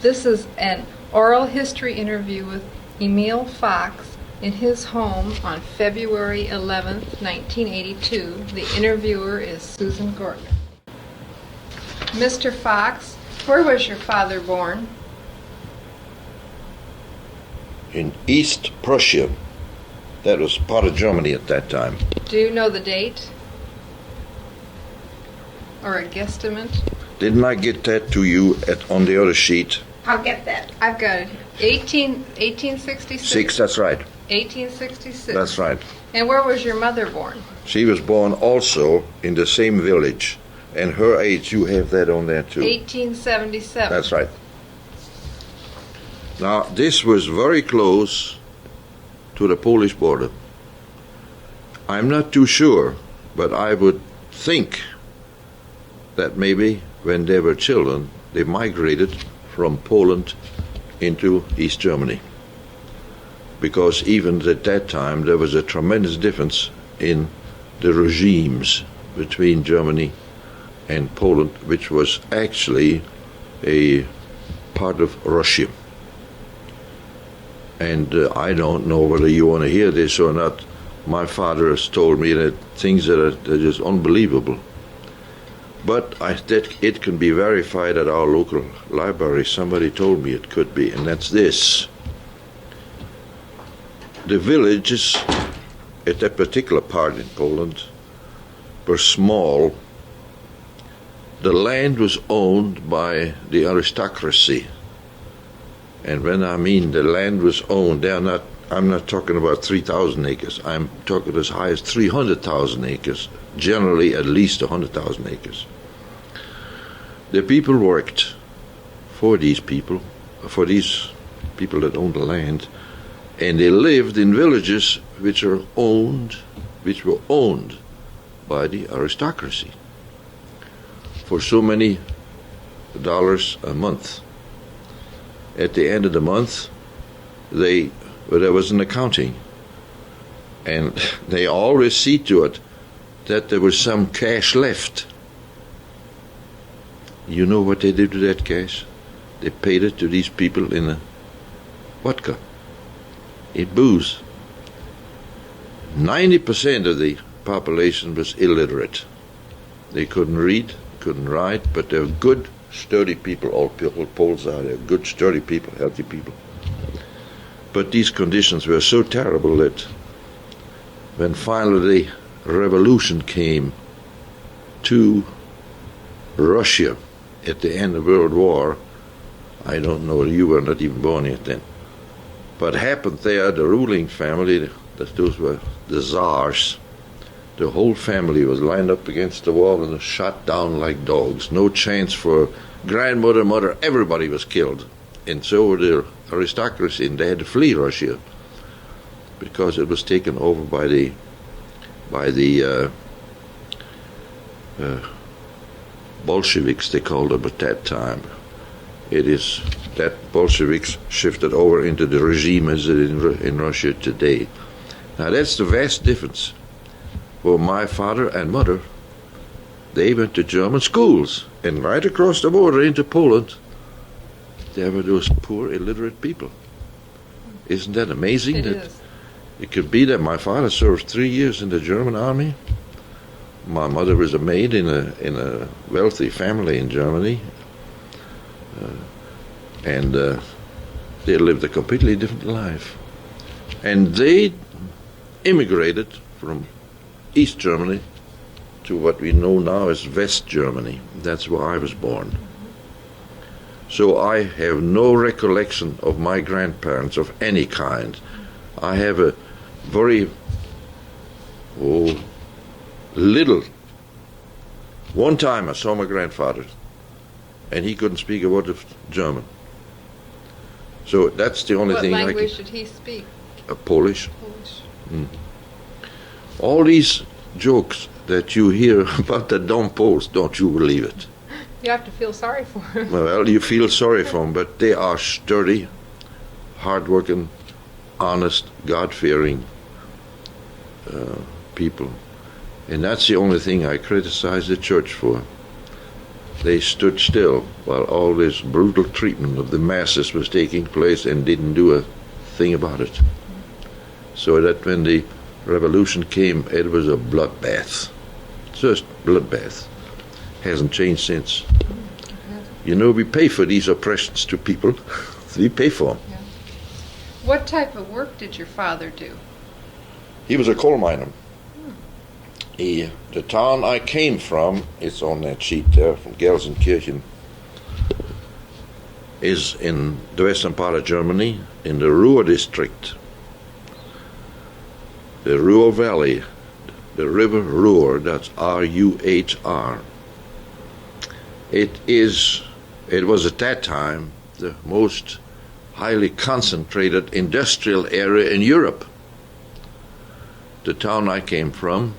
This is an oral history interview with Emil Fox in his home on February 11th, 1982. The interviewer is Susan Gordon. Mr. Fox, where was your father born? In East Prussia. That was part of Germany at that time. Do you know the date? Or a guesstimate? Didn't I get that to you on the other sheet? I'll get that. I've got it. 1866? Six, that's right. 1866. That's right. And where was your mother born? She was born also in the same village. And her age, you have that on there too. 1877. That's right. Now, this was very close to the Polish border. I'm not too sure, but I would think that maybe when they were children, they migrated from Poland into East Germany. Because even at that time, there was a tremendous difference in the regimes between Germany and Poland, which was actually a part of Russia. And I don't know whether you want to hear this or not. My father has told me that things that are just unbelievable. But that it can be verified at our local library. Somebody told me it could be, and that's this. The villages at that particular part in Poland were small. The land was owned by the aristocracy. And when I mean the land was owned, I'm not talking about 3,000 acres. I'm talking as high as 300,000 acres, generally at least 100,000 acres. The people worked for these people that owned the land, and they lived in villages which were owned by the aristocracy for so many dollars a month. At the end of the month, there was an accounting, and they always see to it that there was some cash left. You know what they did with that cash? They paid it to these people in a vodka, in booze. 90% of the population was illiterate. They couldn't read, couldn't write, but they were good, sturdy people. All Poles are. They're good, sturdy people, healthy people. But these conditions were so terrible that when finally the revolution came to Russia at the end of World War, I don't know, you were not even born yet then, but happened there, the ruling family, those were the Tsars, the whole family was lined up against the wall and shot down like dogs. No chance for grandmother, mother, everybody was killed. And so were the aristocracy, and they had to flee Russia because it was taken over by the Bolsheviks, they called them at that time. It is that Bolsheviks shifted over into the regime as it is in Russia today. Now that's the vast difference. For my father and mother, they went to German schools, and right across the border into Poland, there were those poor illiterate people. Isn't that amazing? It is. It could be that my father served 3 years in the German army. My mother was a maid in a wealthy family in Germany, and they lived a completely different life. And they immigrated from East Germany to what we know now as West Germany. That's where I was born. So I have no recollection of my grandparents of any kind. I have a very little. One time I saw my grandfather, and he couldn't speak a word of German. So that's the only thing I can... What language did he speak? Polish. Polish. All these jokes that you hear about the dumb Poles, don't you believe it? You have to feel sorry for him. Well, you feel sorry for them, but they are sturdy, hard-working, honest, God-fearing people. And that's the only thing I criticize the church for. they stood still while all this brutal treatment of the masses was taking place and didn't do a thing about it. So that when the revolution came, it was a bloodbath. Just bloodbath. Hasn't changed since. You know, we pay for these oppressions to people. We pay for them. Yeah. What type of work did your father do? He was a coal miner. The town I came from, it's on that sheet there, from Gelsenkirchen, is in the western part of Germany, in the Ruhr district. The Ruhr Valley, the river Ruhr, that's R-U-H-R. It was at that time the most highly concentrated industrial area in Europe. The town I came from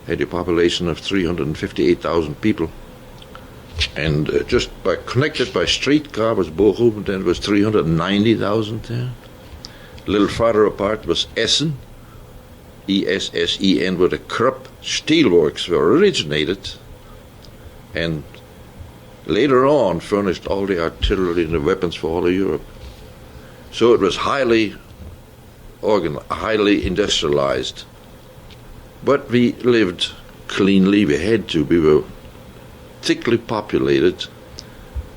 had a population of 358,000 people. And just connected by streetcar was Bochum, and then it was 390,000 there. A little farther apart was Essen, E-S-S-E-N, where the Krupp steelworks were originated, and later on furnished all the artillery and the weapons for all of Europe. So it was highly organized, highly industrialized. But we lived cleanly, we had to. We were thickly populated,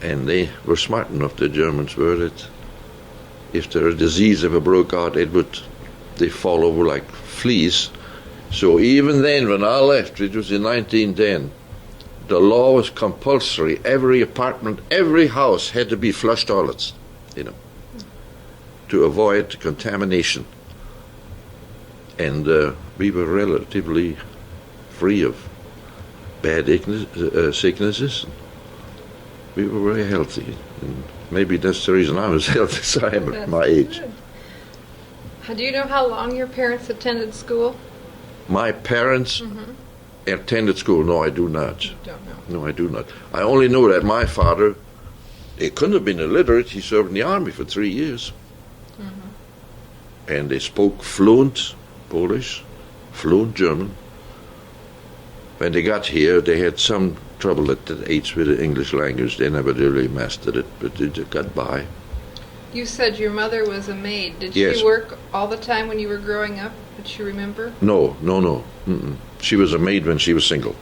and they were smart enough, the Germans were, that if there a disease ever broke out, they fall over like fleas. So even then, when I left, it was in 1910, the law was compulsory. Every apartment, every house had to be flush toilets, to avoid contamination. And we were relatively free of bad sicknesses. We were very healthy. And maybe that's the reason I was healthy, so I am at my age. Good. Do you know how long your parents attended school? My parents attended school. No, I do not. You don't know. No, I do not. I only know that my father, he couldn't have been illiterate. He served in the army for 3 years. And they spoke fluent Polish, fluent German. When they got here, they had some trouble at that age with the English language. They never really mastered it, but they just got by. You said your mother was a maid. Did Yes. she work all the time when you were growing up? Did you remember? No. She was a maid when she was single.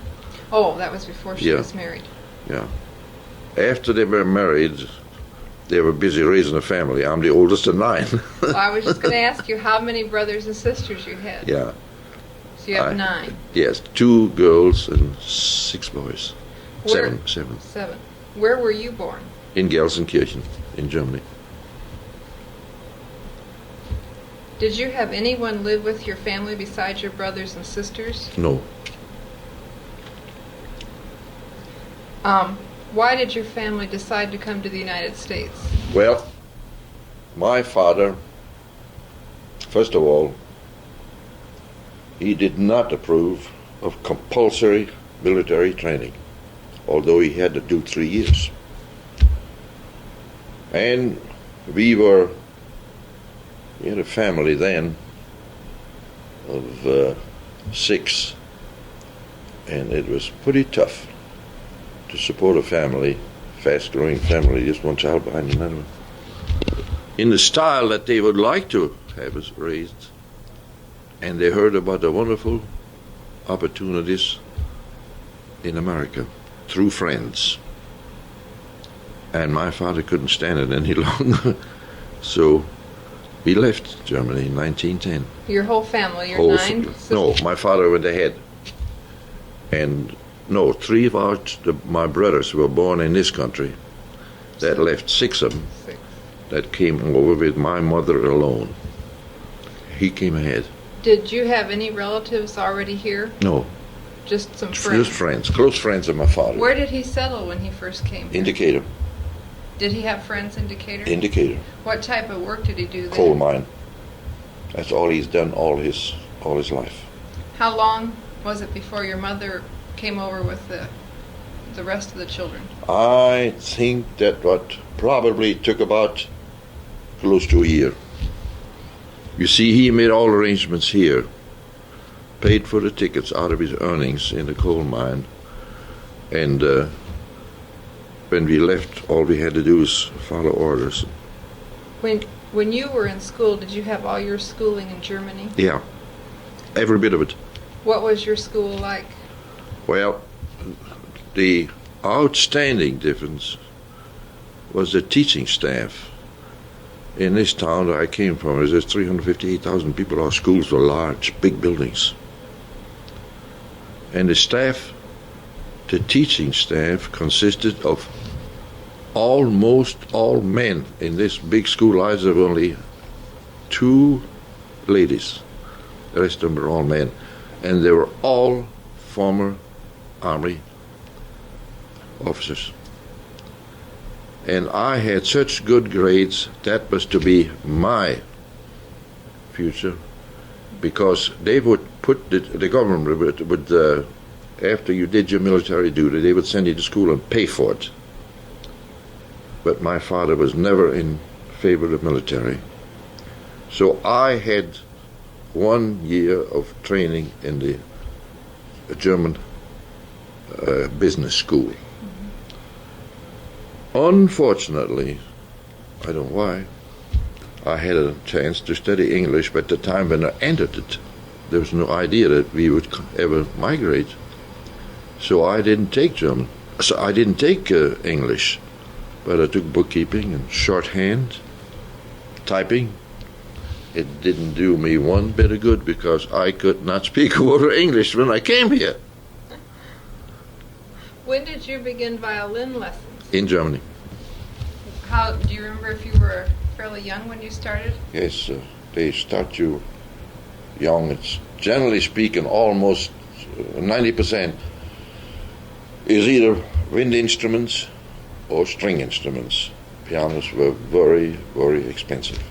Oh, that was before she Yeah. was married. Yeah. After they were married, they were busy raising a family. I'm the oldest of 9. Well, I was just going to ask you how many brothers and sisters you had. Yeah. So you have 9. Yes, 2 girls and 6 boys. Where- 7. 7. Where were you born? In Gelsenkirchen, in Germany. Did you have anyone live with your family besides your brothers and sisters? No. Why did your family decide to come to the United States? Well, my father, first of all, he did not approve of compulsory military training, although he had to do 3 years. And we had a family then of 6, and it was pretty tough to support a family, fast-growing family, just one child behind another one, in the style that they would like to have us raised. And they heard about the wonderful opportunities in America through friends. And my father couldn't stand it any longer, so we left Germany in 1910. Your whole family, your Whole 9 family. sisters? No, my father went ahead. And no, 3 of my brothers were born in this country. That left 6 of them 6. that came over with my mother alone. He came ahead. Did you have any relatives already here? No, Just some friends? just friends, close friends of my father. Where did he settle when he first came here? Indicator, Did he have friends in Decatur? indicator, What type of work did he do there? coal mine. That's all he's done all his life. How long was it before your mother came over with the rest of the children? I think that what probably took about close to a year. You see, he made all arrangements here, paid for the tickets out of his earnings in the coal mine, and when we left, all we had to do was follow orders. When you were in school, did you have all your schooling in Germany? Yeah, every bit of it. What was your school like? Well, the outstanding difference was the teaching staff. In this town that I came from, there's 358,000 people. Our schools were large, big buildings. And the staff, the teaching staff, consisted of almost all men. In this big school, I have only 2 ladies. The rest of them were all men. And they were all former Army officers. And I had such good grades, that was to be my future, because they would put the government would after you did your military duty, they would send you to school and pay for it. But my father was never in favor of military. So I had 1 year of training in the German business school. Unfortunately, I don't know why, I had a chance to study English, but at the time when I entered it, there was no idea that we would ever migrate. So I didn't take German. So I didn't take English, but I took bookkeeping and shorthand, typing. It didn't do me one bit of good because I could not speak a word of English when I came here. When did you begin violin lessons? In Germany. Do you remember if you were fairly young when you started? Yes, they start you young. It's generally speaking almost 90% is either wind instruments or string instruments. Pianos were very, very expensive.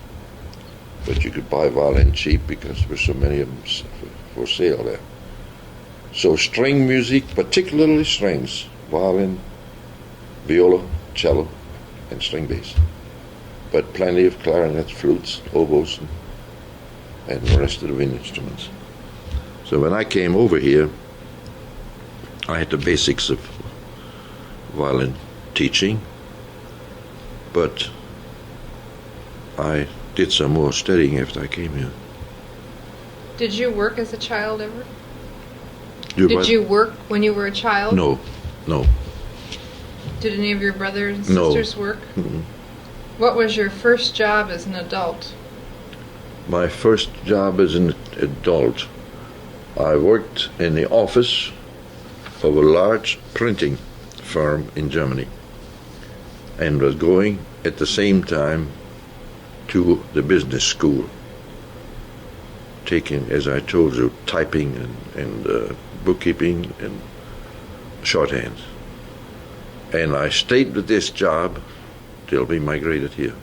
But you could buy violin cheap because there were so many of them for sale there. So string music, particularly strings, violin, viola, cello, and string bass. But plenty of clarinets, flutes, oboes, and the rest of the wind instruments. So when I came over here, I had the basics of violin teaching, but I did some more studying after I came here. Did you work as a child ever? Did you work when you were a child? No. Did any of your brothers and No. sisters work? Mm-mm. What was your first job as an adult? My first job as an adult, I worked in the office of a large printing firm in Germany and was going at the same time to the business school, taking, as I told you, typing and bookkeeping and shorthand. And I stayed with this job till we migrated here.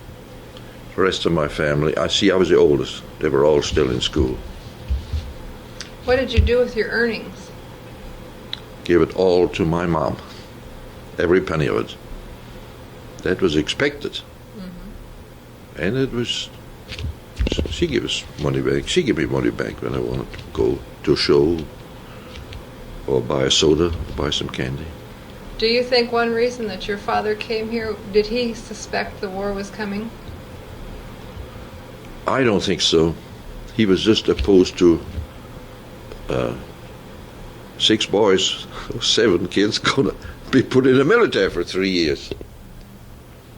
The rest of my family, I was the oldest. They were all still in school. What did you do with your earnings? Give it all to my mom. Every penny of it. That was expected. Mm-hmm. And it was, she gave us money back. She gave me money back when I wanted to go to a show or buy a soda, or buy some candy. Do you think one reason that your father came here, did he suspect the war was coming? I don't think so. He was just opposed to 6 boys, 7 kids going to be put in the military for 3 years.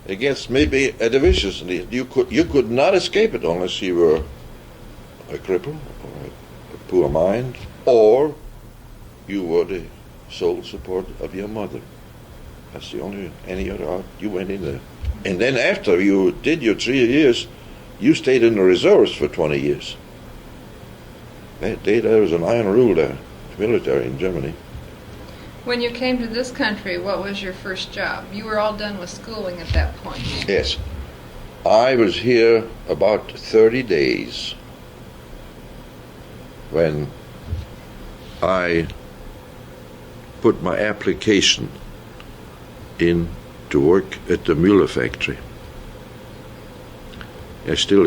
Against maybe a division. You could not escape it unless you were a cripple or a poor mind, or you were the sole support of your mother. That's the only, any other out, you went in there. And then after you did your 3 years, you stayed in the reserves for 20 years. There was an iron rule there, military in Germany. When you came to this country, what was your first job? You were all done with schooling at that point. Yes. I was here about 30 days when I put my application in to work at the Müller factory. I still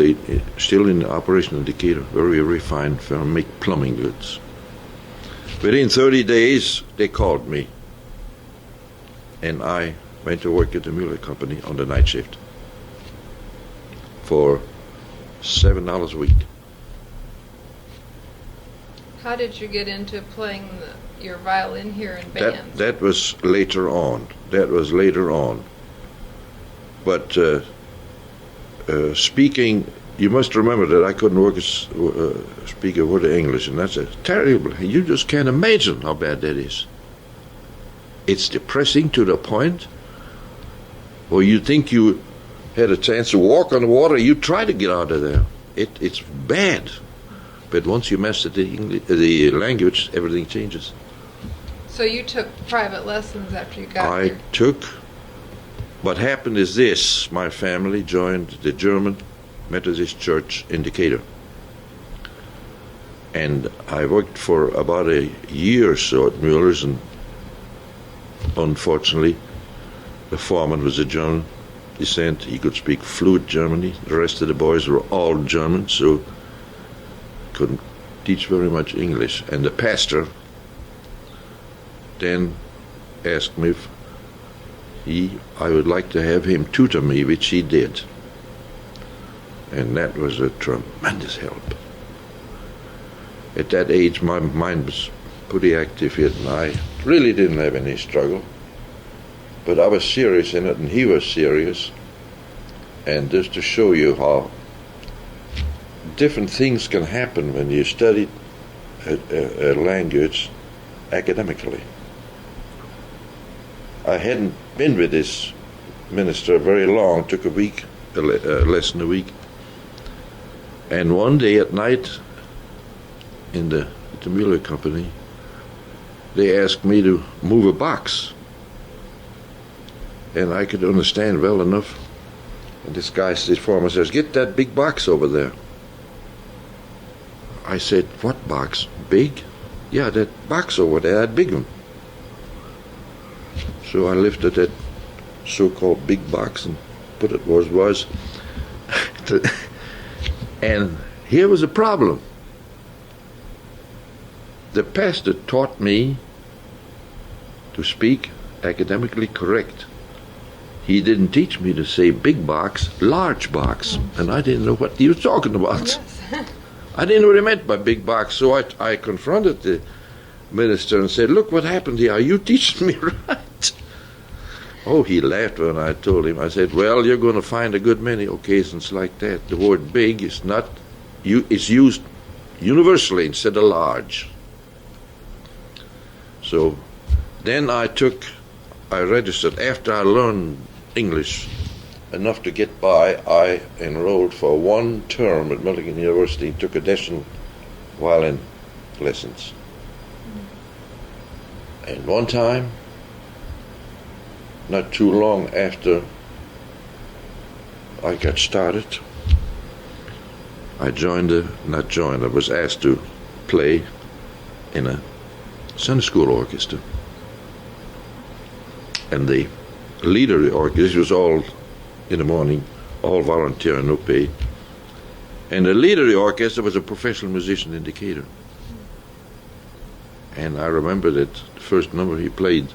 in operation in Decatur, very refined firm, make plumbing goods. Within 30 days, they called me, and I went to work at the Mueller Company on the night shift for $7 a week. How did you get into playing your violin here in bands? That was later on. But speaking, you must remember that I couldn't work as speak a word of English, and that's a terrible. You just can't imagine how bad that is. It's depressing to the point where you think you had a chance to walk on the water, you try to get out of there. It's bad. But once you master the language, everything changes. So you took private lessons after you got here? What happened is this. My family joined the German Methodist Church in Decatur. And I worked for about a year or so at Mueller's, and unfortunately, the foreman was a German descent. He could speak fluent German. The rest of the boys were all German, so couldn't teach very much English. And the pastor then asked me if I would like to have him tutor me, which he did. And that was a tremendous help. At that age, my mind was pretty active yet, and I really didn't have any struggle. But I was serious in it, and he was serious. And just to show you how different things can happen when you study a language academically. I hadn't been with this minister very long, took a lesson a week. And one day at night at the Mueller Company, they asked me to move a box. And I could understand well enough. And this guy, this foreman says, "Get that big box over there." I said, "What box? Big?" "Yeah, that box over there, that big one." So I lifted that so-called big box and put it where it was. And here was a problem. The pastor taught me to speak academically correct. He didn't teach me to say big box, large box, and I didn't know what he was talking about. Yes. I didn't know what he meant by big box, so I confronted the minister and said, "Look what happened here. Are you teaching me right?" Oh, he laughed when I told him. I said, "Well, you're going to find a good many occasions like that. The word big is not, it's used universally instead of large." So then I registered. After I learned English enough to get by, I enrolled for one term at Milligan University and took additional violin lessons. And one time, not too long after I got started, I was asked to play in a Sunday school orchestra. And the leader of the orchestra was all in the morning, all volunteer and no pay. And the leader of the orchestra was a professional musician in Decatur. And I remember that the first number he played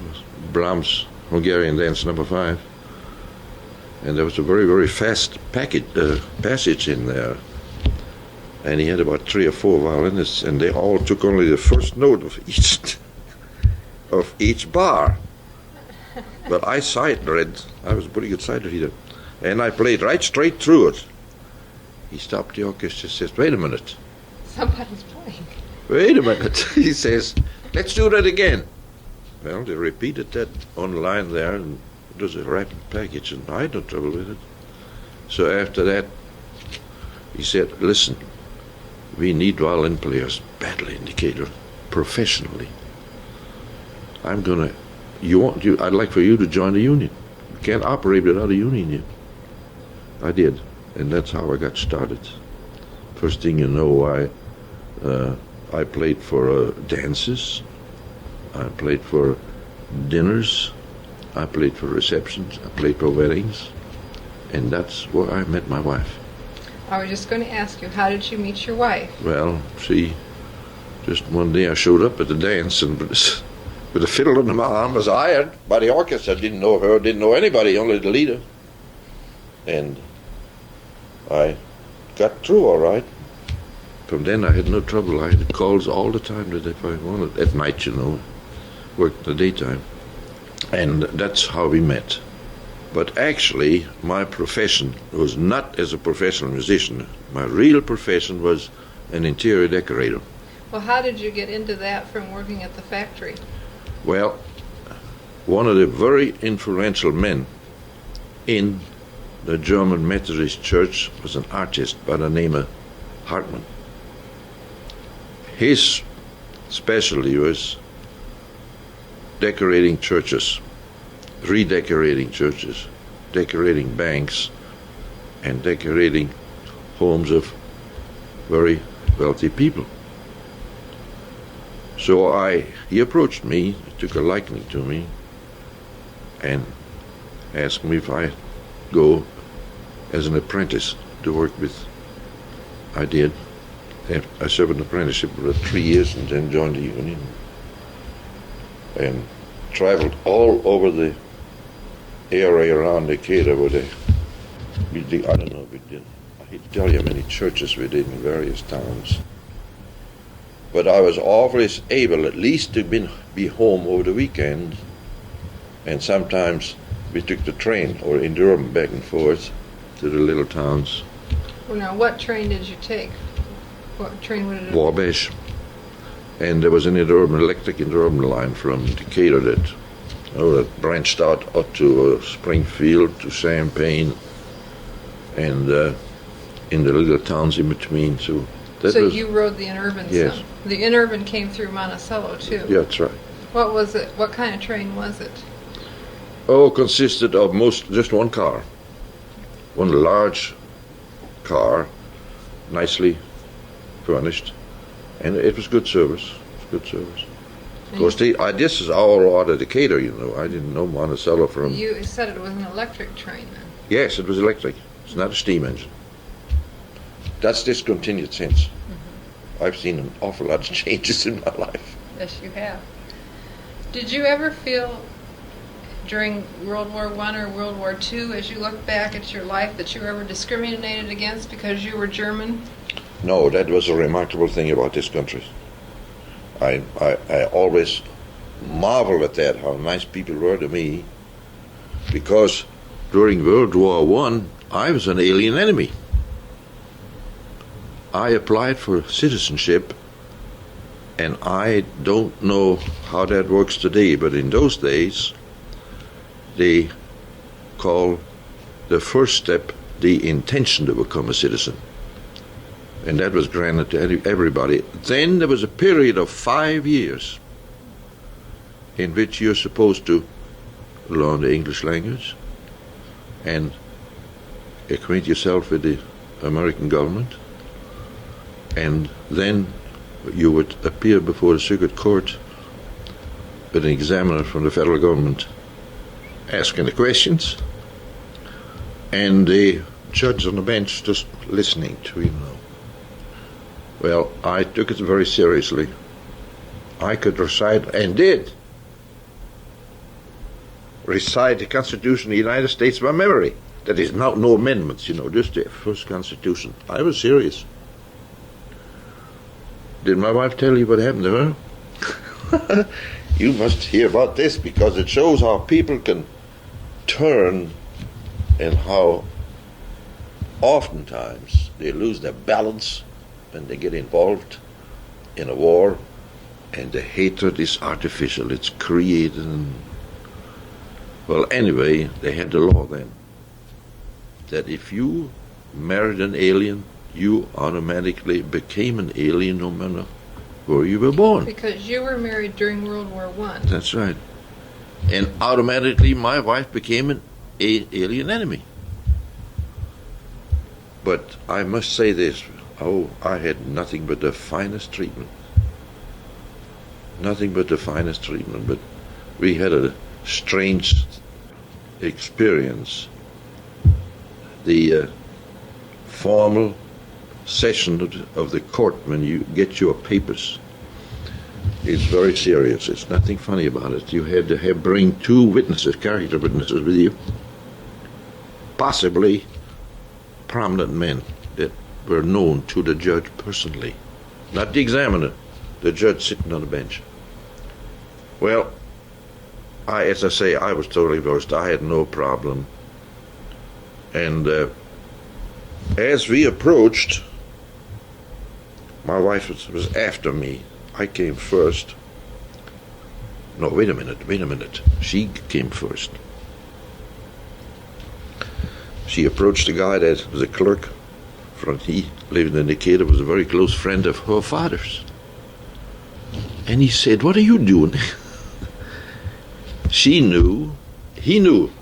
was Brahms' Hungarian Dance No. 5. And there was a very, very fast passage in there. And he had about 3 or 4 violinists, and they all took only the first note of each bar. But I sight read. I was a pretty good sight reader. And I played right straight through it. He stopped the orchestra and says, "Wait a minute." Somebody's playing. "Wait a minute." He says, "Let's do that again." Well, they repeated that online there, and it was a rapid package, and I had no trouble with it. So after that, he said, "Listen, we need violin players badly in Decatur, professionally. I'd like for you to join the union. You can't operate without a union yet." I did, and that's how I got started. First thing you know, I played for dances, I played for dinners, I played for receptions, I played for weddings, and that's where I met my wife. I was just going to ask you, how did you meet your wife? Well, just one day I showed up at the dance, and with a fiddle in my arm, was hired by the orchestra. Didn't know her, didn't know anybody, only the leader. And I got through all right. From then I had no trouble. I had calls all the time that if I wanted, at night, worked in the daytime. And that's how we met. But actually, my profession was not as a professional musician. My real profession was an interior decorator. Well, how did you get into that from working at the factory? Well, one of the very influential men in the German Methodist Church was an artist by the name of Hartmann. His specialty was decorating churches, redecorating churches, decorating banks, and decorating homes of very wealthy people. So he approached me, took a liking to me, and asked me if I'd go as an apprentice to work with. I did. I served an apprenticeship for 3 years and then joined the union. And traveled all over the area around Decatur where I don't know if we did. I can't tell you how many churches we did in various towns. But I was always able at least to be home over the weekend, and sometimes we took the train or in Durham back and forth to the little towns. Well, now, what train did you take? What train would it have been? Wabash. And there was an electric Durham line from Decatur that branched out to Springfield, to Champaign, and in the little towns in between. So you rode the Interurban? Yes. Some. The Interurban came through Monticello too. Yeah, that's right. What was it? What kind of train was it? Oh, consisted of just one car, one large car, nicely furnished, and it was good service. Good service. Of course, this is all out of Decatur, I didn't know Monticello from. You said it was an electric train then. Yes, it was electric. It's not a steam engine. That's discontinued since. Mm-hmm. I've seen an awful lot of changes in my life. Yes, you have. Did you ever feel during World War I or World War II, as you look back at your life, that you were ever discriminated against because you were German? No, that was a remarkable thing about this country. I always marvel at that, how nice people were to me, because during World War I was an alien enemy. I applied for citizenship, and I don't know how that works today, but in those days, they call the first step the intention to become a citizen. And that was granted to everybody. Then there was a period of 5 years in which you're supposed to learn the English language and acquaint yourself with the American government, and then you would appear before the circuit court with an examiner from the federal government asking the questions, and the judge on the bench just listening to. Well, I took it very seriously. I could recite, and did, recite the Constitution of the United States by memory. That is no amendments, just the first Constitution. I was serious. Did my wife tell you what happened to her? You must hear about this, because it shows how people can turn and how oftentimes they lose their balance when they get involved in a war, and the hatred is artificial. It's created. Well, anyway, they had the law then that if you married an alien, you automatically became an alien no matter where you were born. Because you were married during World War I. That's right. And automatically my wife became an alien enemy. But I must say this, I had nothing but the finest treatment. Nothing but the finest treatment. But we had a strange experience. The formal session of the court, when you get your papers, It's very serious. It's nothing funny about it. You had to bring two witnesses, character witnesses, with you, possibly prominent men that were known to the judge personally, not the examiner, the judge sitting on the bench. Well, as I say, I was totally versed. I had no problem. And as we approached, my wife was after me. I came first. No, wait a minute. She came first. She approached the guy that was a clerk. He lived in Decatur, was a very close friend of her father's. And he said, "What are you doing?" He knew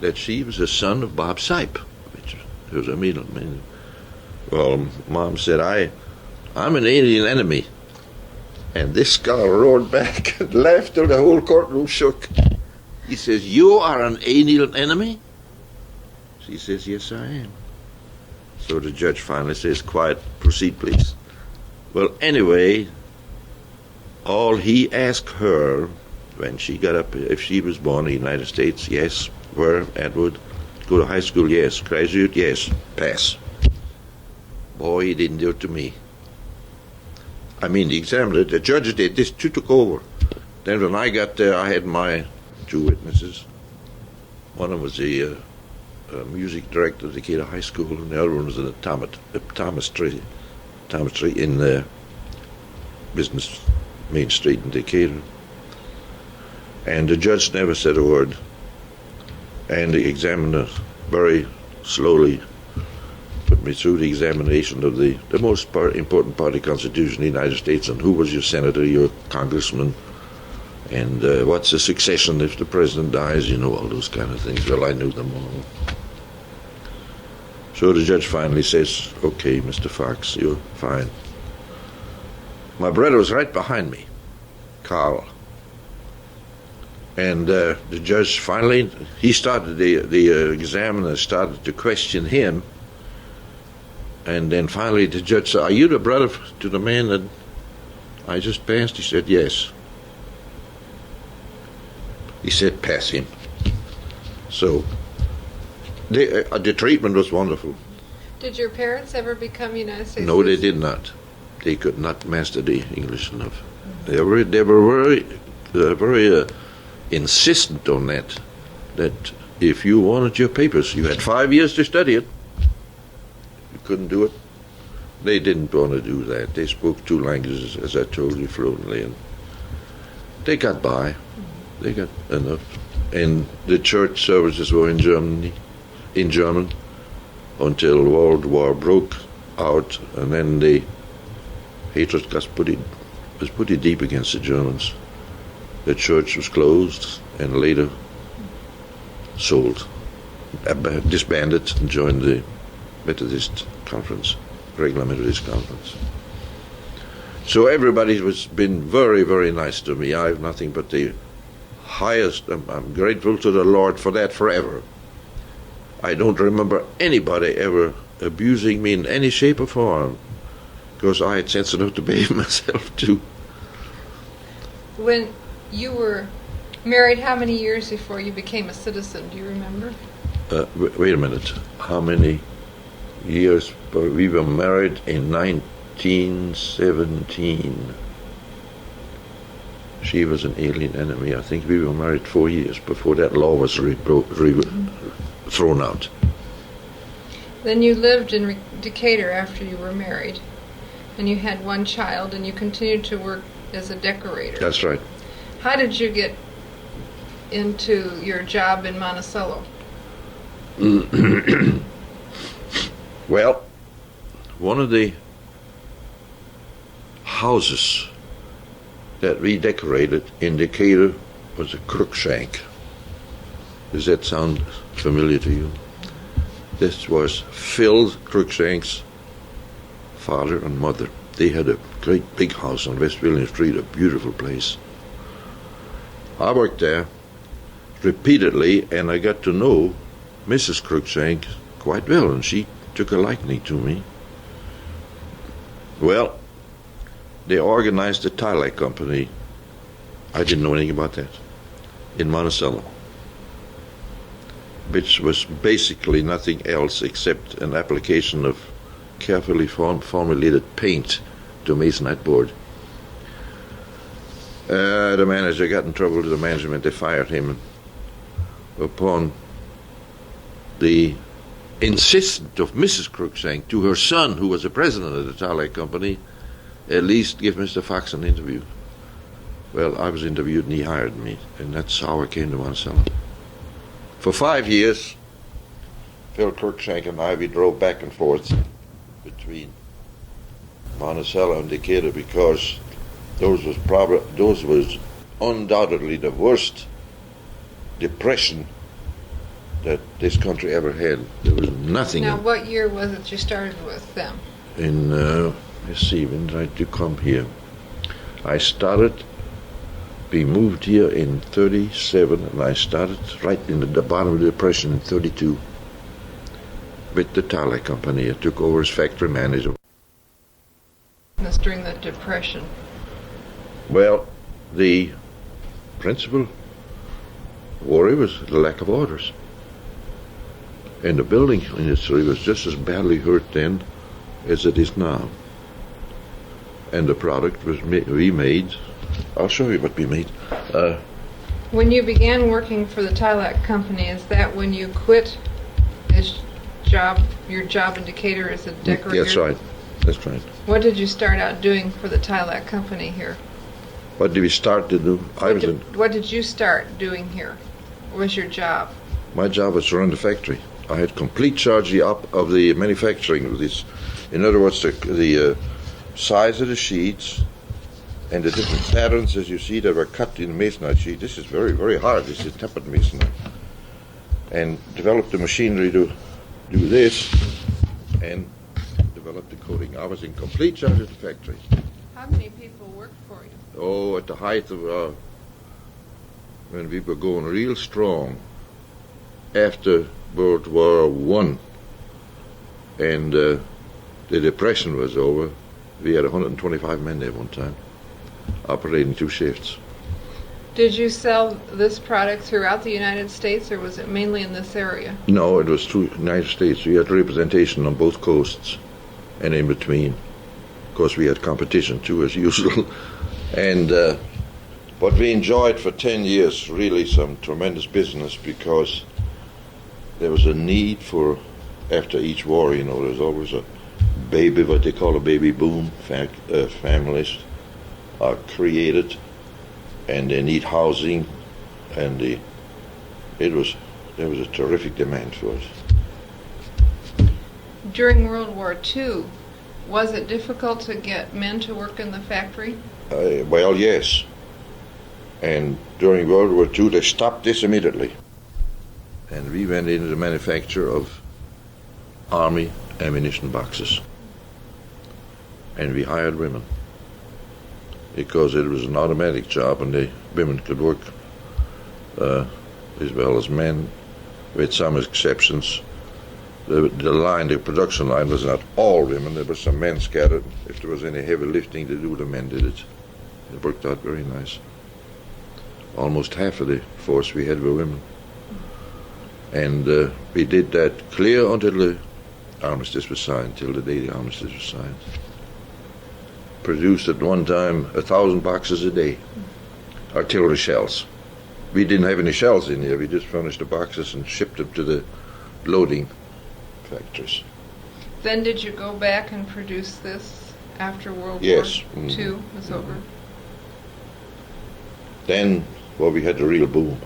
that she was the son of Bob Sipe, which was Emil. Well, Mom said, I'm an alien enemy. And this guy roared back and laughed till the whole courtroom shook. He says, "You are an alien enemy?" She says, "Yes, I am." So the judge finally says, "Quiet, proceed, please." Well, anyway, all he asked her when she got up, if she was born in the United States, yes. Where, Edward? Go to high school, yes. Graduate, yes. Pass. Boy, he didn't do it to me. I mean, the examiner, the judges did. This two took over. Then when I got there, I had my two witnesses. One of them was the music director of Decatur High School, and the other one was an optometry in the business main street in Decatur. And the judge never said a word. And the examiner very slowly put me through the examination of the most important part of the Constitution of the United States, and who was your senator, your congressman, and what's the succession if the president dies, all those kind of things. Well, I knew them all. So the judge finally says, "Okay, Mr. Fox, you're fine." My brother was right behind me, Carl. And the judge finally, the examiner started to question him. And then finally the judge said, "Are you the brother to the man that I just passed?" He said, "Yes." He said, "Pass him." So the treatment was wonderful. Did your parents ever become United States No, citizens? they did not. They could not master the English enough. They were very insistent on that if you wanted your papers, you had 5 years to study it. You couldn't do it. They didn't want to do that. They spoke two languages, as I told you, fluently, and they got by. They got enough. And the church services were in German until World War broke out, and then the hatred was pretty deep against the Germans. The church was closed and later sold, disbanded, and joined the Methodist Conference, regular Methodist Conference. So everybody has been very, very nice to me. I have nothing but the highest. I'm grateful to the Lord for that forever. I don't remember anybody ever abusing me in any shape or form, because I had sense enough to behave myself too. When you were married, how many years before you became a citizen? Do you remember? Wait a minute. How many years? We were married in 1917. She was an alien enemy. I think we were married 4 years before that law was thrown out. Then you lived in Decatur after you were married, and you had one child, and you continued to work as a decorator. That's right. How did you get into your job in Monticello? Well, one of the houses that we decorated in Decatur was a Cruikshank. Does that sound familiar to you? This was Phil Cruikshank's father and mother. They had a great big house on West William Street, a beautiful place. I worked there repeatedly, and I got to know Mrs. Cruikshank quite well, and she took a liking to me. Well, they organized a tile company I didn't know anything about that, in Monticello, which was basically nothing else except an application of carefully formulated paint to masonite board. The manager got in trouble with the management. They fired him upon the insistence of Mrs. Cruikshank to her son, who was the president of the Tarlac Company, at least give Mr. Fox an interview. Well, I was interviewed and he hired me, and that's how I came to Monticello. For 5 years, Phil Cruikshank and I, we drove back and forth between Monticello and Decatur because those was undoubtedly the worst depression that this country ever had. There was nothing. Now, what year was it you started with them? In let's see, when did you come here? I started. We moved here in 37, and I started right in the bottom of the Depression in 32 with the Tarlac Company. I took over as factory manager. That's during the Depression. Well, the principal worry was the lack of orders. And the building industry was just as badly hurt then as it is now. And the product was remade. I'll show you what we made. When you began working for the Tarlac Company, is that when you quit your job in Decatur as a decorator? That's right. That's right. What did you start out doing for the Tarlac Company here? What did we start to do? What did you start doing here? What was your job? My job was to run the factory. I had complete charge of the manufacturing of this. In other words, the size of the sheets and the different patterns, as you see, that were cut in the masonite sheet. This is very, very hard. This is tempered masonite. And developed the machinery to do this and develop the coating. I was in complete charge of the factory. How many people worked for you? Oh, at the height of when we were going real strong after World War I and the Depression was over, we had 125 men there one time, operating 2 shifts. Did you sell this product throughout the United States, or was it mainly in this area? No, it was through the United States. We had representation on both coasts and in between. Of course, we had competition too, as usual. And but we enjoyed for 10 years really some tremendous business because there was a need for, after each war, you know, there's always a baby, what they call a baby boom. Families are created and they need housing, and there was a terrific demand for it. During World War II, was it difficult to get men to work in the factory? Well, yes. And during World War II, they stopped this immediately. And we went into the manufacture of army ammunition boxes. And we hired women, because it was an automatic job and the women could work as well as men, with some exceptions. The production line was not all women. There were some men scattered. If there was any heavy lifting to do, the men did it. It worked out very nice. Almost half of the force we had were women. And we did that clear until the armistice was signed, till the day the armistice was signed. Produced at one time 1,000 boxes a day, artillery shells. We didn't have any shells in here. We just furnished the boxes and shipped them to the loading factories. Then did you go back and produce this after World War II was over? Then, well, we had the real boom,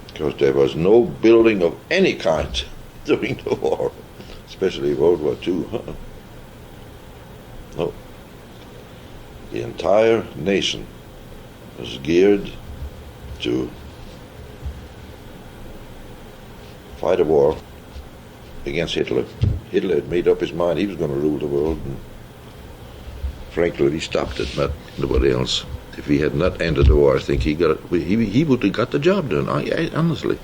because there was no building of any kind during the war, especially World War II. No. The entire nation was geared to fight a war against Hitler. Hitler had made up his mind he was going to rule the world, and frankly, he stopped it, not nobody else. If he had not ended the war, I think he would have got the job done. Honestly,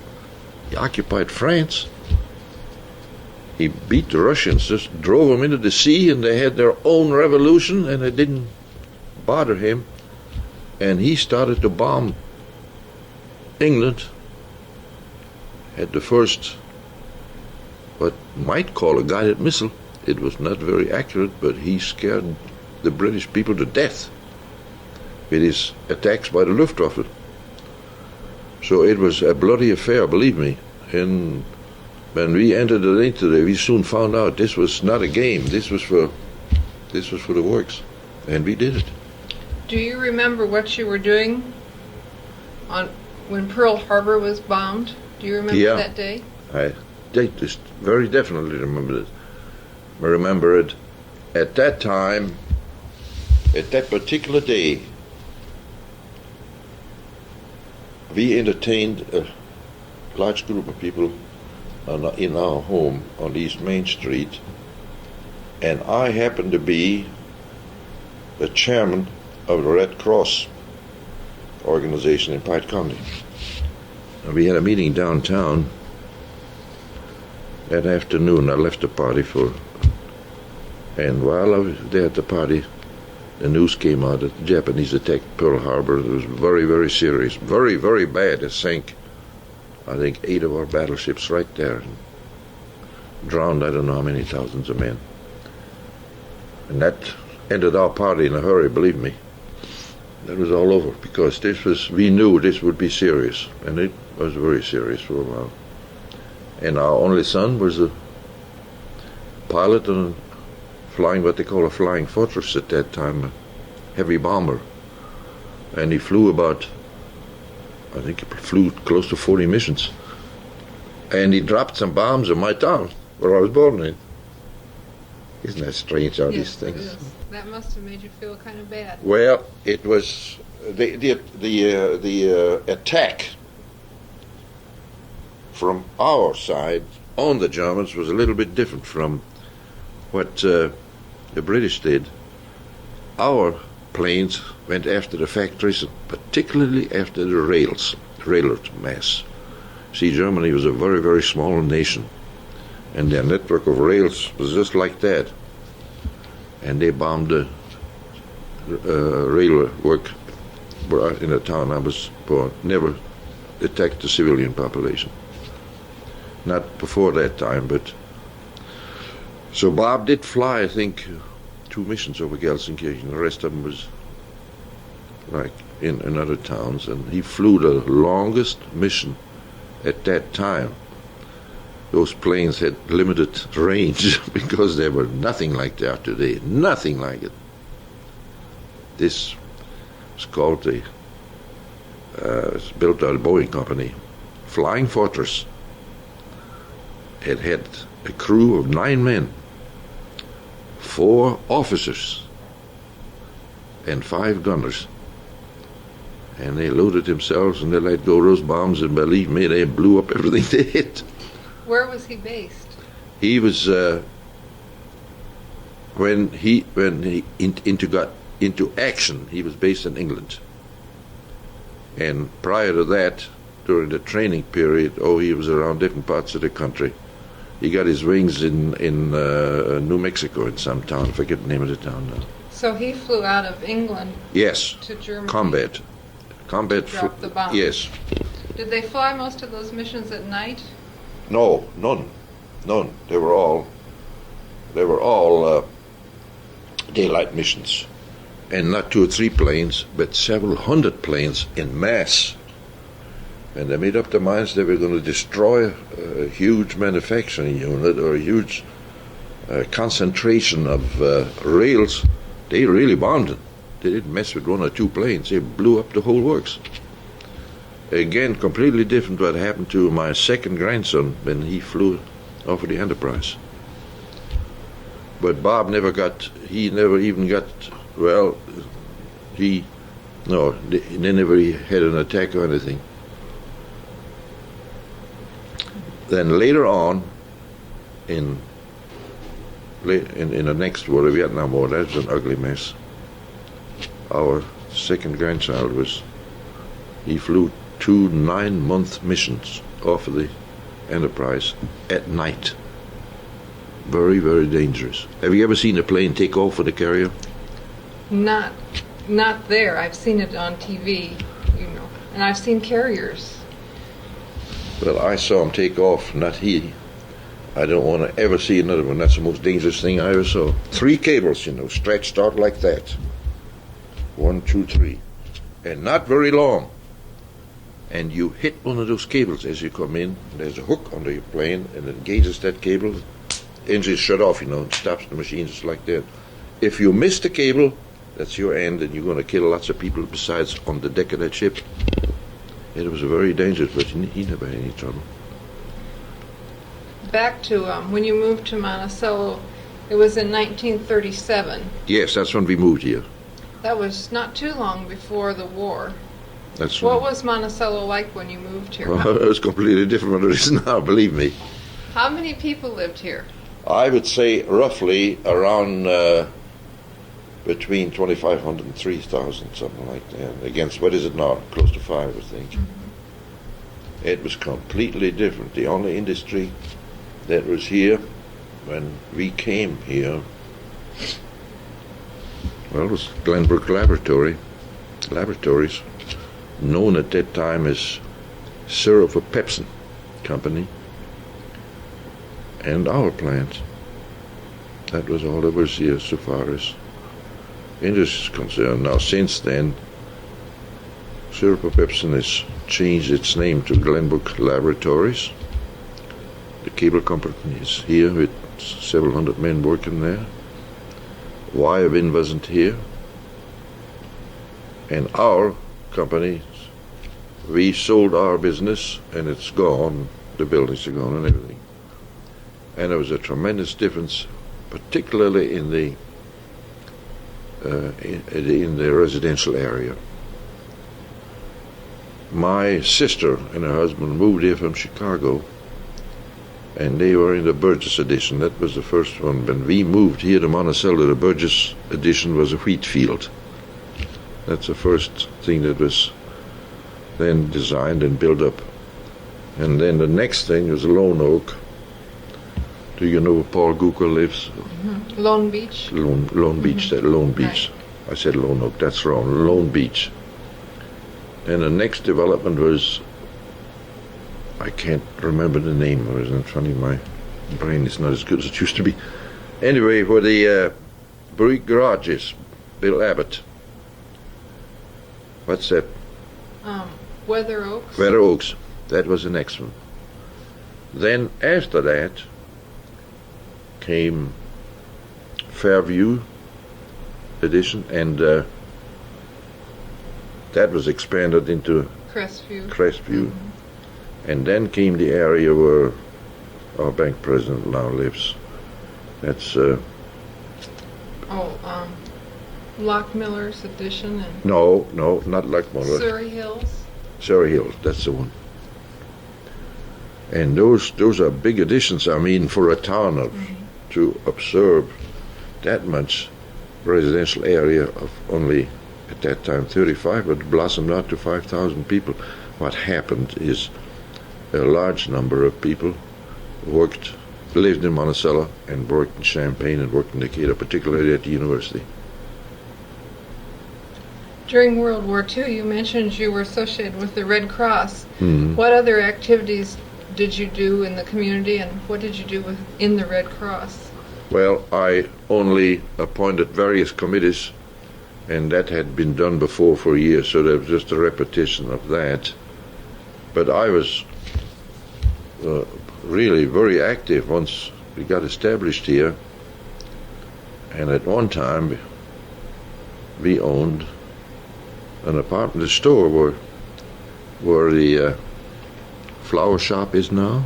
he occupied France. He beat the Russians, just drove them into the sea, and they had their own revolution, and it didn't bother him and he started to bomb England. Had the first, what might call a guided missile. It was not very accurate, but he scared the British people to death with his attacks by the Luftwaffe. So it was a bloody affair, believe me. And when we entered it into there, we soon found out this was not a game. This was for the works, and we did it. Do you remember what you were doing when Pearl Harbor was bombed? Do you remember that day? I just very definitely remember it. I remember it at that time, at that particular day. We entertained a large group of people in our home on East Main Street, and I happened to be the chairman of the Red Cross organization in Pike County. And we had a meeting downtown that afternoon. I left the party and while I was there at the party, the news came out that the Japanese attacked Pearl Harbor. It was very, very serious, very, very bad. It sank, I think, 8 of our battleships right there, and drowned I don't know how many thousands of men. And that ended our party in a hurry, believe me. That was all over, because we knew this would be serious, and it was very serious for a while. And our only son was a pilot and flying what they call a flying fortress at that time, a heavy bomber. And he flew I think he flew close to 40 missions. And he dropped some bombs in my town, where I was born in. Isn't that strange how these things? Yes, that must have made you feel kind of bad. Well, it was the attack from our side on the Germans was a little bit different from what the British did. Our planes went after the factories, particularly after the railroad mass. See, Germany was a very, very small nation, and their network of rails was just like that. And they bombed the railway work in the town I was born. Never attacked the civilian population. Not before that time, but... So Bob did fly, I think, 2 missions over Gelsenkirchen. The rest of them was like in other towns, and he flew the longest mission at that time. Those planes had limited range because they were nothing like they are today. Nothing like it. This was called it's built by the Boeing company, Flying Fortress. It had a crew of 9 men, 4 officers, and 5 gunners. And they loaded themselves and they let go those bombs, and believe me, they blew up everything they hit. Where was he based? He was when he got into action. He was based in England, and prior to that, during the training period, he was around different parts of the country. He got his wings in New Mexico, in some town. I forget the name of the town now. So he flew out of England. Yes. To Germany. Combat. Drop the bomb. Yes. Did they fly most of those missions at night? No, none. They were all daylight missions, and not 2 or 3 planes, but several hundred planes in mass. And they made up their minds they were going to destroy a huge manufacturing unit or a huge concentration of rails. They really bombed it. They didn't mess with 1 or 2 planes. They blew up the whole works. Again, completely different what happened to my second grandson when he flew off of the Enterprise. But Bob never even got, they never had an attack or anything. Then later on, in the next war, the Vietnam War, that was an ugly mess. Our second grandchild he flew 2 9-month missions off of the Enterprise at night. Very, very dangerous. Have you ever seen a plane take off with a carrier? Not not there. I've seen it on TV, and I've seen carriers. Well, I saw him take off, not he. I don't want to ever see another one. That's the most dangerous thing I ever saw. 3 cables, stretched out like that. 1, 2, 3. And not very long. And you hit one of those cables as you come in. There's a hook under your plane and it engages that cable. Engine is shut off, and stops the machine just like that. If you miss the cable, that's your end, and you're going to kill lots of people besides on the deck of that ship. It was very dangerous, but he never had any trouble. Back to when you moved to Monticello, it was in 1937. Yes, that's when we moved here. That was not too long before the war. That's What was Monticello like when you moved here? Well, it was completely different from what it is now, believe me. How many people lived here? I would say roughly around between 2,500 and 3,000, something like that. Against, what is it now? Close to 5, I think. Mm-hmm. It was completely different. The only industry that was here when we came here, well, it was Glenbrook Laboratories, known at that time as Syrup for Pepsin Company, and our plant. That was all that was here so far as industry is concerned. Now, since then, Syrup for Pepsin has changed its name to Glenbrook Laboratories. The cable company is here with several hundred men working there. Wirewind wasn't here. And our company, we sold our business and it's gone. The buildings are gone and everything. And there was a tremendous difference, particularly in the residential area. My sister and her husband moved here from Chicago, and they were in the Burgess edition. That was the first one. When we moved here to Monticello, the Burgess edition was a wheat field. That's the first thing that was then designed and built up. And then the next thing was Lone Oak. Do you know where Paul Gooker lives? Mm-hmm. Lone Beach? Lone Beach, that Lone Beach. Right. I said Lone Oak, that's wrong. Lone Beach. And the next development was, I can't remember the name. It was in front of my brain. It's not as good as it used to be. Anyway, where the Brick Garage is, Bill Abbott. What's that? Weather Oaks. Weather Oaks. That was the next one. Then after that came Fairview edition, and that was expanded into Crestview. Mm-hmm. And then came the area where our bank president now lives. That's Lockmiller's edition. And no, not Lockmiller. Surrey Hills. Surrey Hills, that's the one. And those are big additions. I mean, for a town of to absorb that much residential area of only at that time 35, but blossomed out to 5,000 people. What happened is a large number of people lived in Monticello and worked in Champaign and worked in Decatur, particularly at the university. During World War II, you mentioned you were associated with the Red Cross. Mm-hmm. What other activities did you do in the community, and what did you do in the Red Cross? Well, I only appointed various committees, and that had been done before for years, so there was just a repetition of that. But I was really very active once we got established here, and at one time we owned an apartment store where the flower shop is now,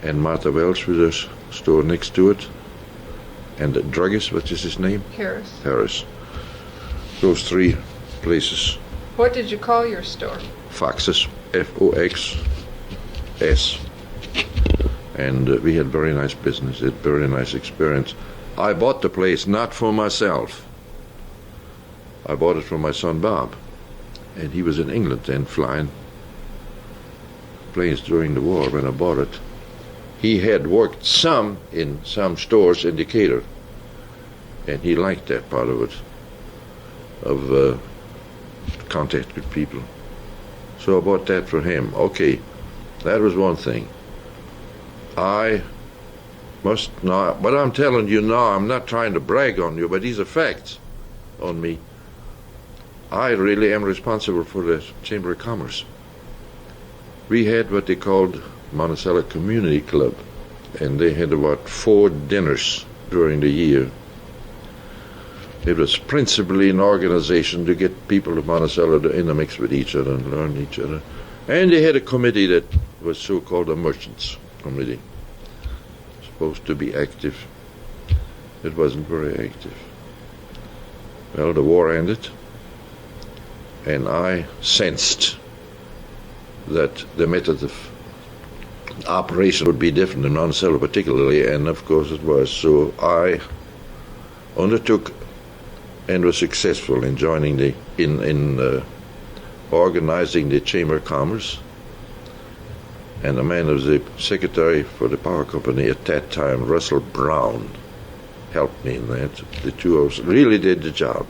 and Martha Welch with a store next to it, and the druggist, what is his name? Harris. Those 3 places. What did you call your store? Foxes, Foxs. And we had very nice business, had very nice experience. I bought the place not for myself. I bought it from my son Bob, and he was in England then flying planes during the war when I bought it. He had worked some in some stores in Decatur, and he liked that part of it. of contact with people. So I bought that for him. Okay, that was one thing. I must not, but I'm telling you now, I'm not trying to brag on you, but these are facts on me. I really am responsible for the Chamber of Commerce. We had what they called Monticello Community Club, and they had about 4 dinners during the year. It was principally an organization to get people of Monticello to intermix with each other and learn each other. And they had a committee that was so-called a merchants committee. Supposed to be active. It wasn't very active. Well, the war ended, and I sensed that the method of operation would be different in Monticello particularly, and of course it was. So I undertook and was successful in joining organizing the Chamber of Commerce. And the man who was the secretary for the power company at that time, Russell Brown, helped me in that. The two of us really did the job.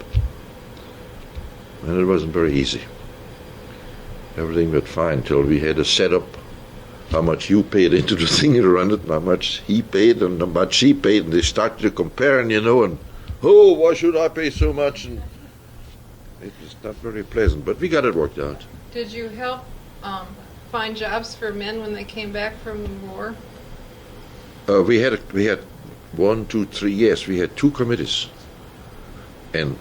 And it wasn't very easy. Everything went fine until we had to set up how much you paid into the thing to run it, and how much he paid, and how much she paid, and they started to compare, and and oh, why should I pay so much? And it was not very pleasant, but we got it worked out. Did you help find jobs for men when they came back from the war? We had 1, 2, 3 yes. We had 2 committees, and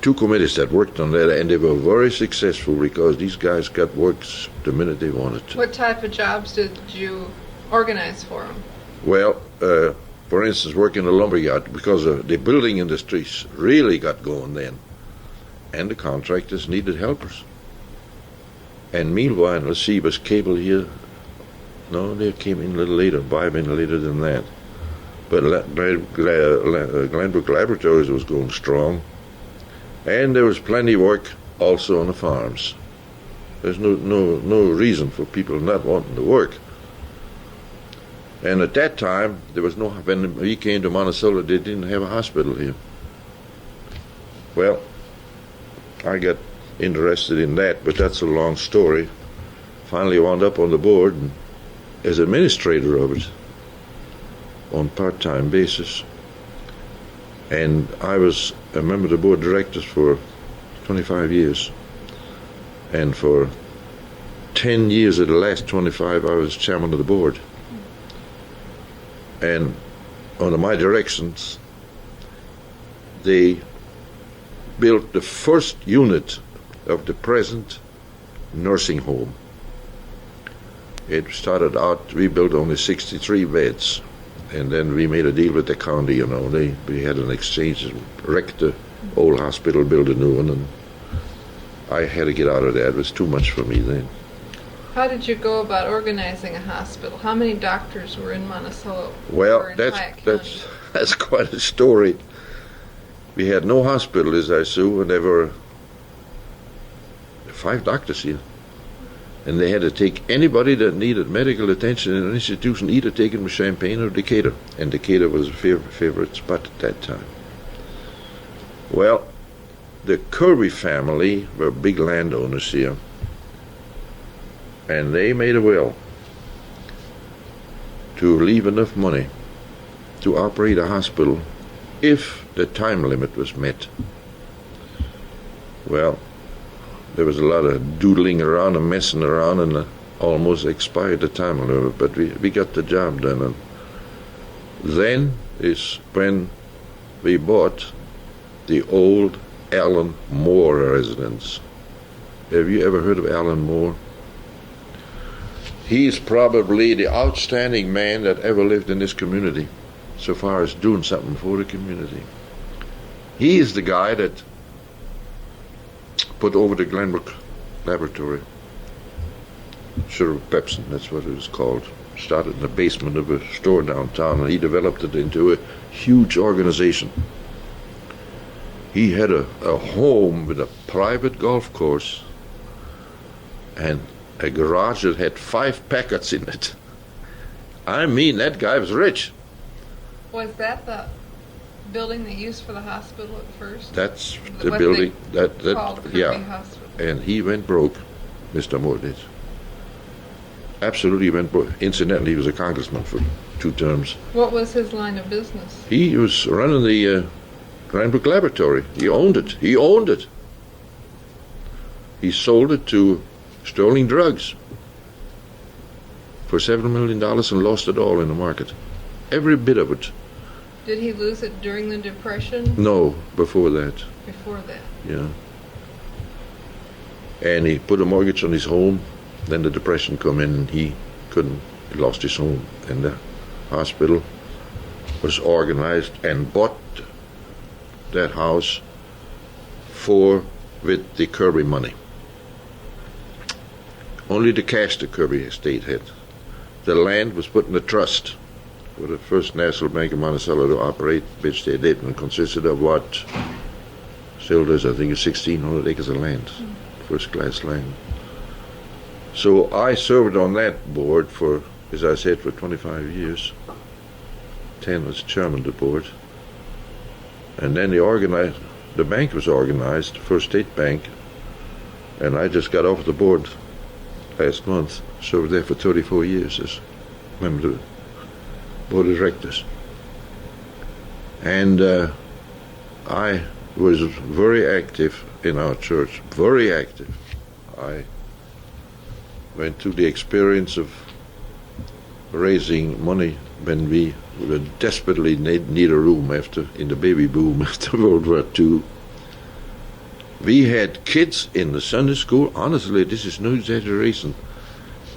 2 committees that worked on that, and they were very successful because these guys got work the minute they wanted to. What type of jobs did you organize for them? Well, for instance, work in the lumberyard, because the building industries really got going then, and the contractors needed helpers. And meanwhile, let's see, was cable here? No, they came in a little later, 5 minutes later than that. But Glenbrook Laboratories was going strong, and there was plenty of work also on the farms. There's no reason for people not wanting to work. And at that time, there was when we came to Monticello, they didn't have a hospital here. Well, I got interested in that, but that's a long story. Finally wound up on the board and as administrator of it on part-time basis. And I was a member of the board of directors for 25 years. And for 10 years of the last 25, I was chairman of the board. And under my directions, they built the first unit of the present nursing home. It started out, we built only 63 beds, and then we made a deal with the county, we had an exchange, wrecked the old hospital, built a new one, and I had to get out of that. It was too much for me then. How did you go about organizing a hospital? How many doctors were in Monticello? Well, that's quite a story. We had no hospital, as I saw, and there were 5 doctors here. And they had to take anybody that needed medical attention in an institution, either take them to Champaign or Decatur. And Decatur was a favorite spot at that time. Well, the Kirby family were big landowners here. And they made a will to leave enough money to operate a hospital if the time limit was met. Well, there was a lot of doodling around and messing around, and almost expired the time limit, but we got the job done. And then is when we bought the old Alan Moore residence. Have you ever heard of Alan Moore? He's probably the outstanding man that ever lived in this community, so far as doing something for the community. He is the guy that put over the Glenbrook Laboratory. Sure, Pepsin, that's what it was called. Started in the basement of a store downtown, and he developed it into a huge organization. He had a home with a private golf course and a garage that had 5 packets in it. I mean, that guy was rich. Was that the building they used for the hospital at first? That's the What building they that called Kirby yeah. Hospital. And he went broke, Mr. Moore did. Absolutely went broke. Incidentally, he was a congressman for 2 terms. What was his line of business? He was running the Cranbrook Laboratory. He owned it. He owned it. He sold it to Sterling Drugs for $7 million and lost it all in the market. Every bit of it. Did he lose it during the Depression? No, before that. Before that? Yeah. And he put a mortgage on his home. Then the Depression come in and he lost his home. And the hospital was organized and bought that house with the Kirby money. Only the cash the Kirby estate had. The land was put in a trust for the First National Bank of Monticello to operate, which they did, and consisted of what still does, I think, 1,600 acres of land, first-class land. So I served on that board for, as I said, for 25 years. 10 as chairman of the board. And then the bank was organized, First State Bank, and I just got off the board last month. Served there for 34 years as member of the board of directors. And I was very active in our church, very active. I went through the experience of raising money when we would desperately need a room in the baby boom after World War II. We had kids in the Sunday school, honestly, this is no exaggeration,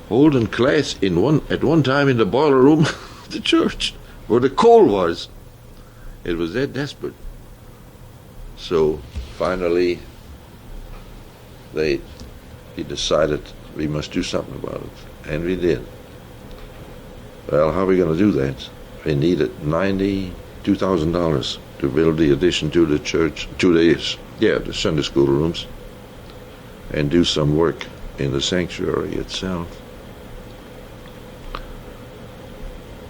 holding class at one time in the boiler room of the church, where the coal was. It was that desperate. So finally, he decided we must do something about it, and we did. Well, how are we going to do that? We needed $92,000 to build the addition to the church, the Sunday school rooms, and do some work in the sanctuary itself.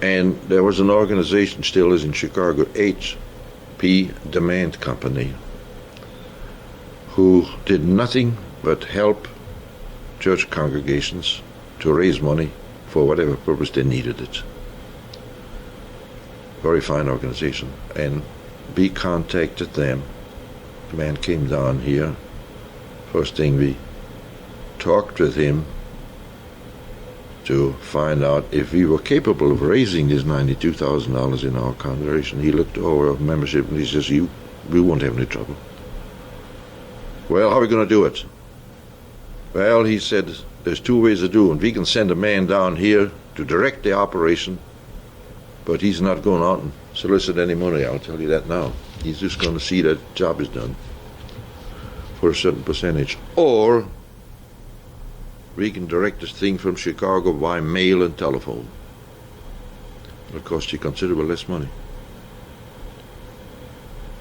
And there was an organization, still is in Chicago, H.P. Demand Company, who did nothing but help church congregations to raise money for whatever purpose they needed it. Very fine organization. And we contacted them. The man came down here. First thing, we talked with him to find out if we were capable of raising this $92,000 in our congregation. He looked over our membership and he says, we won't have any trouble. Well, how are we going to do it? Well, he said, there's 2 ways to do it. We can send a man down here to direct the operation, but he's not going out and solicit any money, I'll tell you that now. He's just going to see that the job is done for a certain percentage. Or we can direct this thing from Chicago by mail and telephone. It'll cost you considerably less money.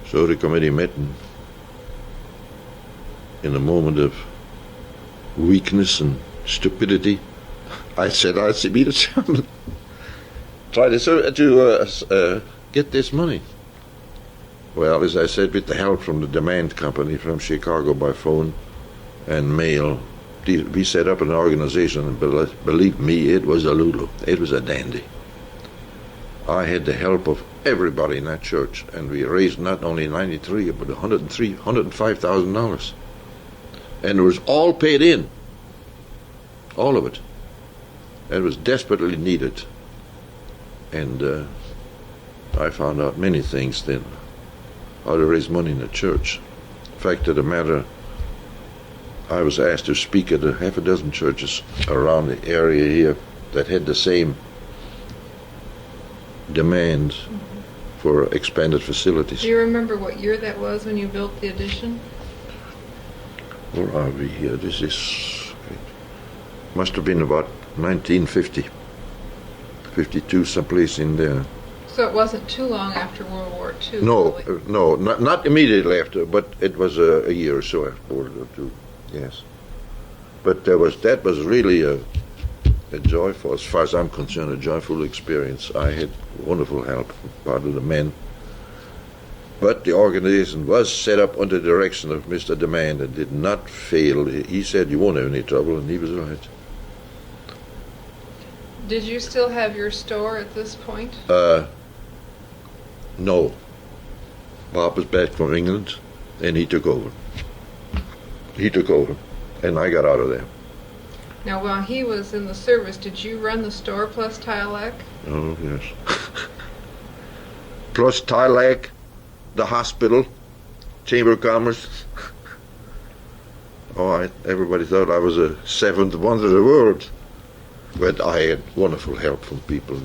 So the committee met, and in a moment of weakness and stupidity, I said, I'll be the chairman. Try to get this money. Well, as I said, with the help from the Demand Company from Chicago by phone and mail, we set up an organization, and believe me, it was a lulu. It was a dandy. I had the help of everybody in that church, and we raised not only $93,000, but $105,000. And it was all paid in. All of it. It was desperately needed. And I found out many things then, how to raise money in the church. Fact of the matter, I was asked to speak at half a dozen churches around the area here that had the same demand for expanded facilities. Do you remember what year that was when you built the addition? Where are we here? This must have been about 1950, 52, someplace in there. So it wasn't too long after World War II? No, really? no, not immediately after, but it was a year or so after World War II. Yes, but that was really a joyful, as far as I'm concerned, a joyful experience. I had wonderful help from part of the men, But the organization was set up under the direction of Mr. Demand and did not fail. He said you won't have any trouble, and he was right. Did you still have your store at this point? No. Bob was back from England, and he took over. And I got out of there. Now, while he was in the service, did you run the store plus Tilac? Oh, yes. Plus Tilac, the hospital, Chamber of Commerce. Everybody thought I was a seventh wonder of the world. But I had wonderful help from people.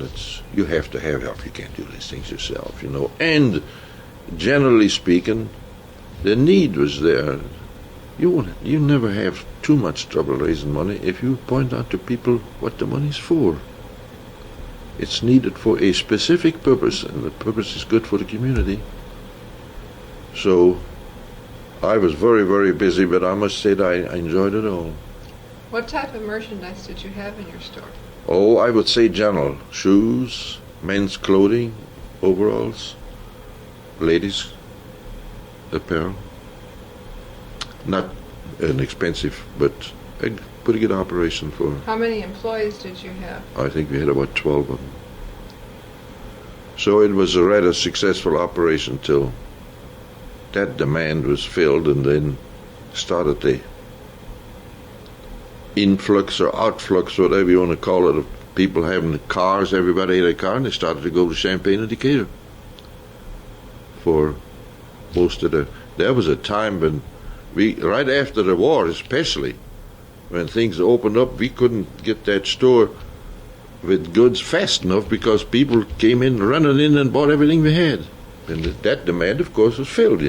You have to have help. You can't do these things yourself, And generally speaking, the need was there. You never have too much trouble raising money if you point out to people what the money's for. It's needed for a specific purpose, and the purpose is good for the community. So I was very, very busy, but I must say that I enjoyed it all. What type of merchandise did you have in your store? Oh, I would say general. Shoes, men's clothing, overalls, ladies' apparel. Not an expensive, but a pretty good operation for... How many employees did you have? I think we had about 12 of them. So it was a rather successful operation till that demand was filled, and then started the influx or outflux, whatever you want to call it, of people having cars. Everybody had a car, and they started to go to Champaign and Decatur for most of the... There was a time when right after the war especially, when things opened up, we couldn't get that store with goods fast enough because people came in, running in and bought everything we had. And that demand, of course, was filled,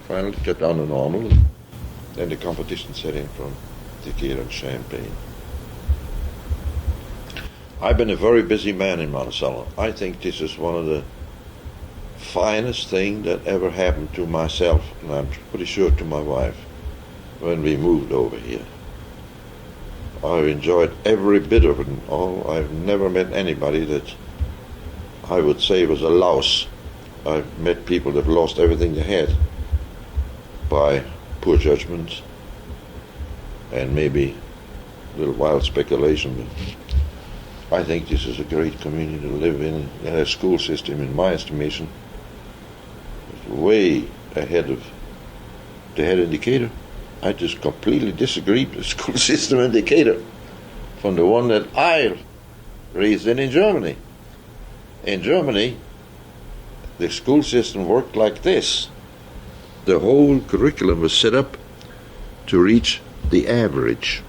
Finally got down to normal. And then the competition set in from Decatur and Champaign. I've been a very busy man in Monticello. I think this is one of the finest things that ever happened to myself, and I'm pretty sure to my wife, when we moved over here. I've enjoyed every bit of it and all. I've never met anybody that I would say was a louse. I've met people that have lost everything they had by poor judgment and maybe a little wild speculation. But I think this is a great community to live in. And a school system, in my estimation, is way ahead of the head indicator. I just completely disagree with the school system in Decatur from the one that I raised in Germany. In Germany, the school system worked like this. The whole curriculum was set up to reach the average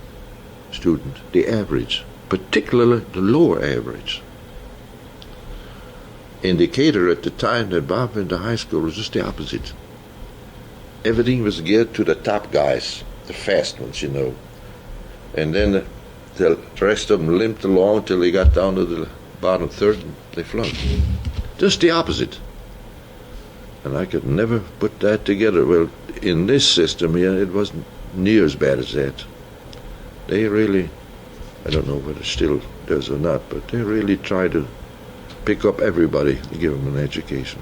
student, the average, particularly the lower average. In Decatur, at the time that Bob went to high school, was just the opposite. Everything was geared to the top guys, the fast ones, And then the rest of them limped along till they got down to the bottom third and they flunked. Just the opposite. And I could never put that together. Well, in this system here, it wasn't near as bad as that. They really, I don't know whether it still does or not, but they really try to pick up everybody and give them an education.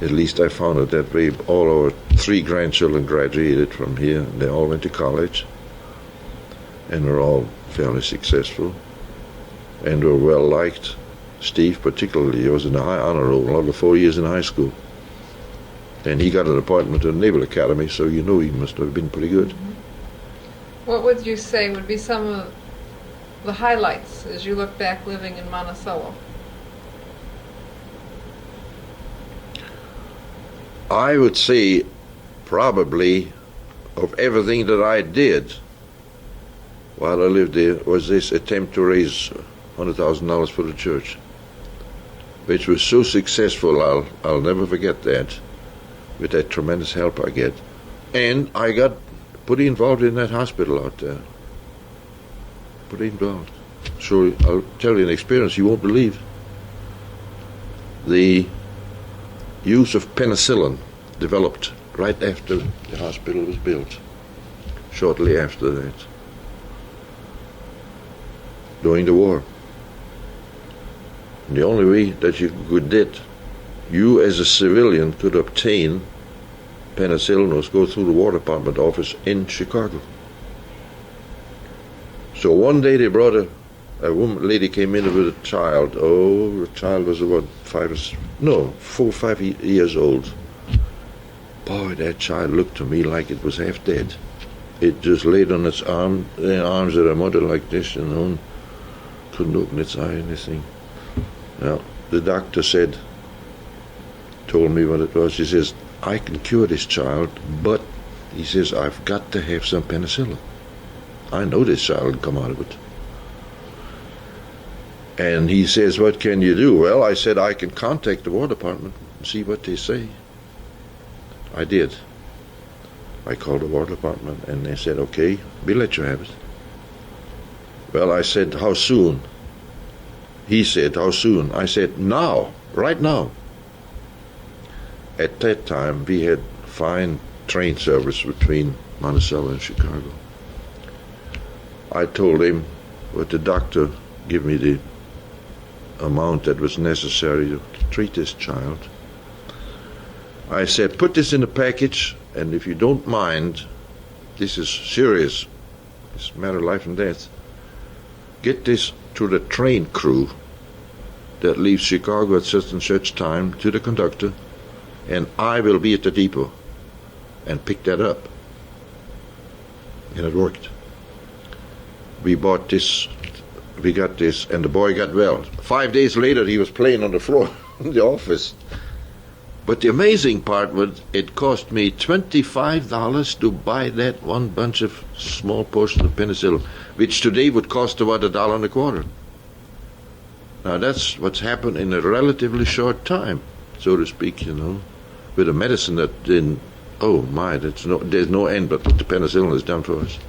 At least I found it that way. All our 3 grandchildren graduated from here, and they all went to college, and they're all fairly successful, and were well liked. Steve particularly, he was in the high honor roll, another 4 years in high school, and he got an appointment at the Naval Academy, so he must have been pretty good. What would you say would be some of the highlights as you look back living in Monticello? I would say probably of everything that I did while I lived there was this attempt to raise $100,000 for the church, which was so successful. I'll never forget that, with that tremendous help I get. And I got pretty involved in that hospital out there. Pretty involved. So I'll tell you an experience you won't believe. The use of penicillin developed right after the hospital was built, shortly after that, during the war. And the only way that you could you as a civilian could obtain penicillin or go through the War Department office in Chicago. So one day they brought a lady came in with a child. Oh, the child was about 4 or 5 years old. Boy, that child looked to me like it was half dead. It just laid on its the arms of the mother like this, couldn't open its eye or anything. Well, the doctor told me what it was. He says, I can cure this child, but he says, I've got to have some penicillin. I know this child will come out of it. And he says, what can you do? Well, I said, I can contact the War Department and see what they say. I did. I called the War Department and they said, okay, we'll let you have it. Well, I said, how soon? He said, how soon? I said, now, right now. At that time, we had fine train service between Monticello and Chicago. I told him what the doctor gave me the amount that was necessary to treat this child. I said, put this in a package, and if you don't mind, this is serious. It's a matter of life and death. Get this to the train crew that leaves Chicago at such and such time to the conductor, and I will be at the depot and pick that up. And it worked. We bought this, we got this, and the boy got well. 5 days later, he was playing on the floor in the office. But the amazing part was it cost me $25 to buy that one bunch of small portion of penicillin, which today would cost about $1.25. Now that's what's happened in a relatively short time, so to speak, with a medicine that didn't, oh my, there's no end but what the penicillin has done for us.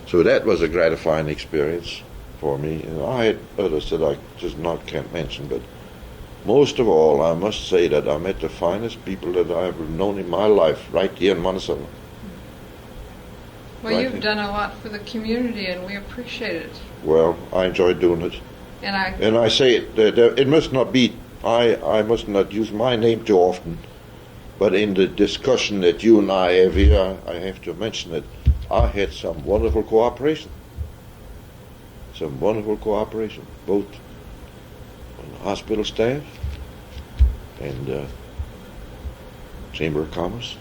So that was a gratifying experience for me. I had others that I just can't mention, but most of all, I must say that I met the finest people that I've known in my life right here in Monticello. Well, you've done a lot for the community, and we appreciate it. Well, I enjoyed doing it. And I say it must not be, I must not use my name too often, but in the discussion that you and I have here, I have to mention that I had some wonderful cooperation. Both on the hospital staff and Chamber of Commerce,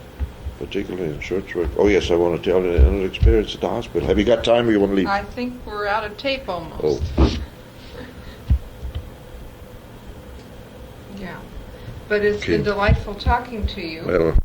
particularly in church work. Oh yes, I want to tell you another experience at the hospital. Have you got time or you want to leave? I think we're out of tape almost. Oh. Yeah. But it's been delightful talking to you. Well,